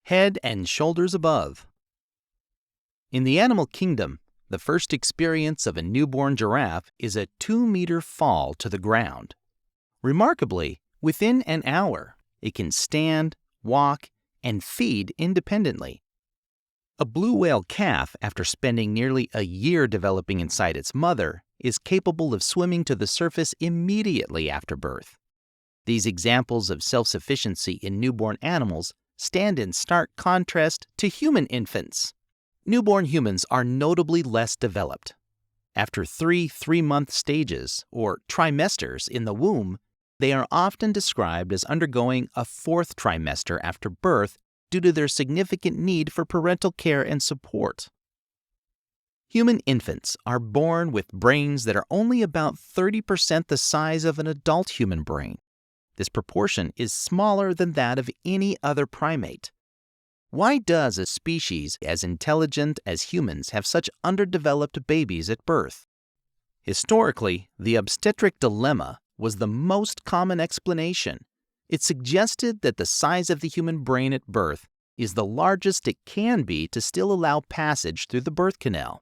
Head and shoulders above. In the animal kingdom, the first experience of a newborn giraffe is a 2-meter fall to the ground. Remarkably, within an hour, it can stand, walk, and feed independently. A blue whale calf, after spending nearly a year developing inside its mother, is capable of swimming to the surface immediately after birth. These examples of self-sufficiency in newborn animals stand in stark contrast to human infants. Newborn humans are notably less developed. After 3 3-month stages, or trimesters, in the womb, they are often described as undergoing a 4th trimester after birth due to their significant need for parental care and support. Human infants are born with brains that are only about 30% the size of an adult human brain. This proportion is smaller than that of any other primate. Why does a species as intelligent as humans have such underdeveloped babies at birth? Historically, the obstetric dilemma was the most common explanation. It suggested that the size of the human brain at birth is the largest it can be to still allow passage through the birth canal.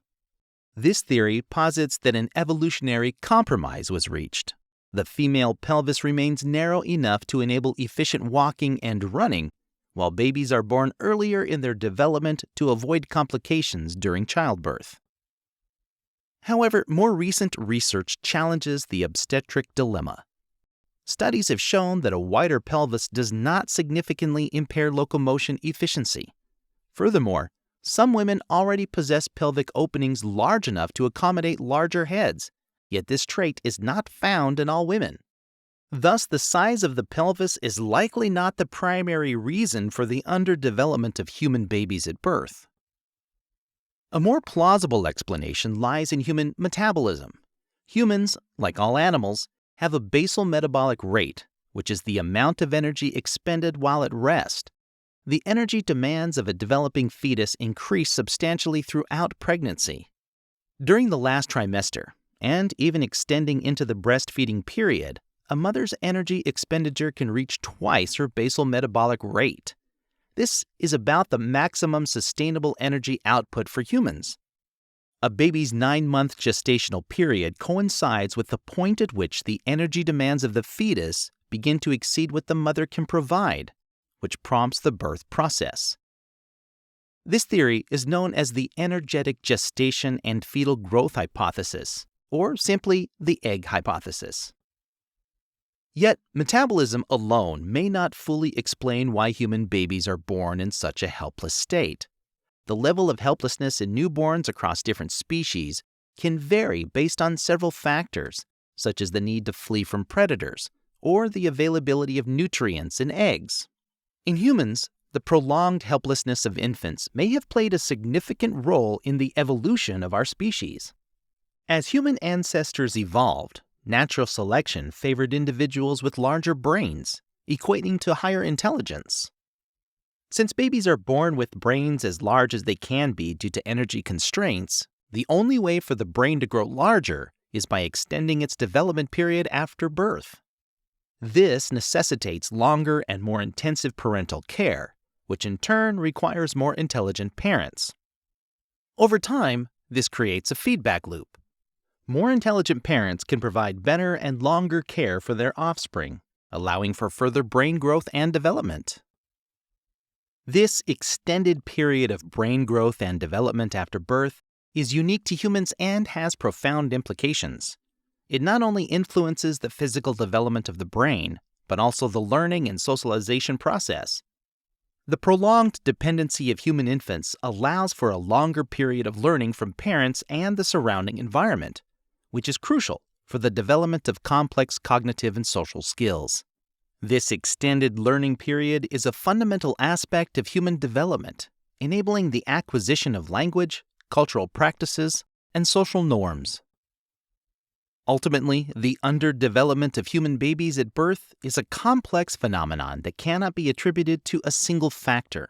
This theory posits that an evolutionary compromise was reached. The female pelvis remains narrow enough to enable efficient walking and running, while babies are born earlier in their development to avoid complications during childbirth. However, more recent research challenges the obstetric dilemma. Studies have shown that a wider pelvis does not significantly impair locomotion efficiency. Furthermore, some women already possess pelvic openings large enough to accommodate larger heads, yet this trait is not found in all women. Thus, the size of the pelvis is likely not the primary reason for the underdevelopment of human babies at birth. A more plausible explanation lies in human metabolism. Humans, like all animals, have a basal metabolic rate, which is the amount of energy expended while at rest. The energy demands of a developing fetus increase substantially throughout pregnancy. During the last trimester, and even extending into the breastfeeding period, a mother's energy expenditure can reach twice her basal metabolic rate. This is about the maximum sustainable energy output for humans. A baby's 9-month gestational period coincides with the point at which the energy demands of the fetus begin to exceed what the mother can provide, which prompts the birth process. This theory is known as the energetic gestation and fetal growth hypothesis, or simply the egg hypothesis. Yet, metabolism alone may not fully explain why human babies are born in such a helpless state. The level of helplessness in newborns across different species can vary based on several factors, such as the need to flee from predators or the availability of nutrients in eggs. In humans, the prolonged helplessness of infants may have played a significant role in the evolution of our species. As human ancestors evolved, natural selection favored individuals with larger brains, equating to higher intelligence. Since babies are born with brains as large as they can be due to energy constraints, the only way for the brain to grow larger is by extending its development period after birth. This necessitates longer and more intensive parental care, which in turn requires more intelligent parents. Over time, this creates a feedback loop. More intelligent parents can provide better and longer care for their offspring, allowing for further brain growth and development. This extended period of brain growth and development after birth is unique to humans and has profound implications. It not only influences the physical development of the brain, but also the learning and socialization process. The prolonged dependency of human infants allows for a longer period of learning from parents and the surrounding environment, which is crucial for the development of complex cognitive and social skills. This extended learning period is a fundamental aspect of human development, enabling the acquisition of language, cultural practices, and social norms. Ultimately, the underdevelopment of human babies at birth is a complex phenomenon that cannot be attributed to a single factor.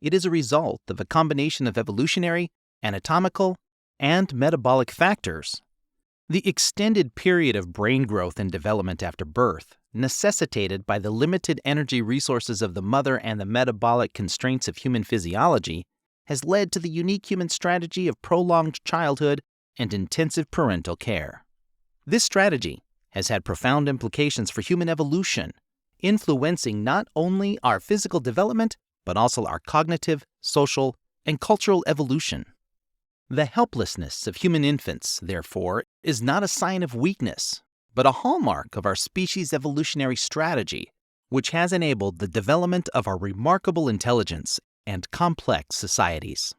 It is a result of a combination of evolutionary, anatomical, and metabolic factors. The extended period of brain growth and development after birth necessitated by the limited energy resources of the mother and the metabolic constraints of human physiology, has led to the unique human strategy of prolonged childhood and intensive parental care. This strategy has had profound implications for human evolution, influencing not only our physical development, but also our cognitive, social, and cultural evolution. The helplessness of human infants, therefore, is not a sign of weakness, but a hallmark of our species' evolutionary strategy, which has enabled the development of our remarkable intelligence and complex societies.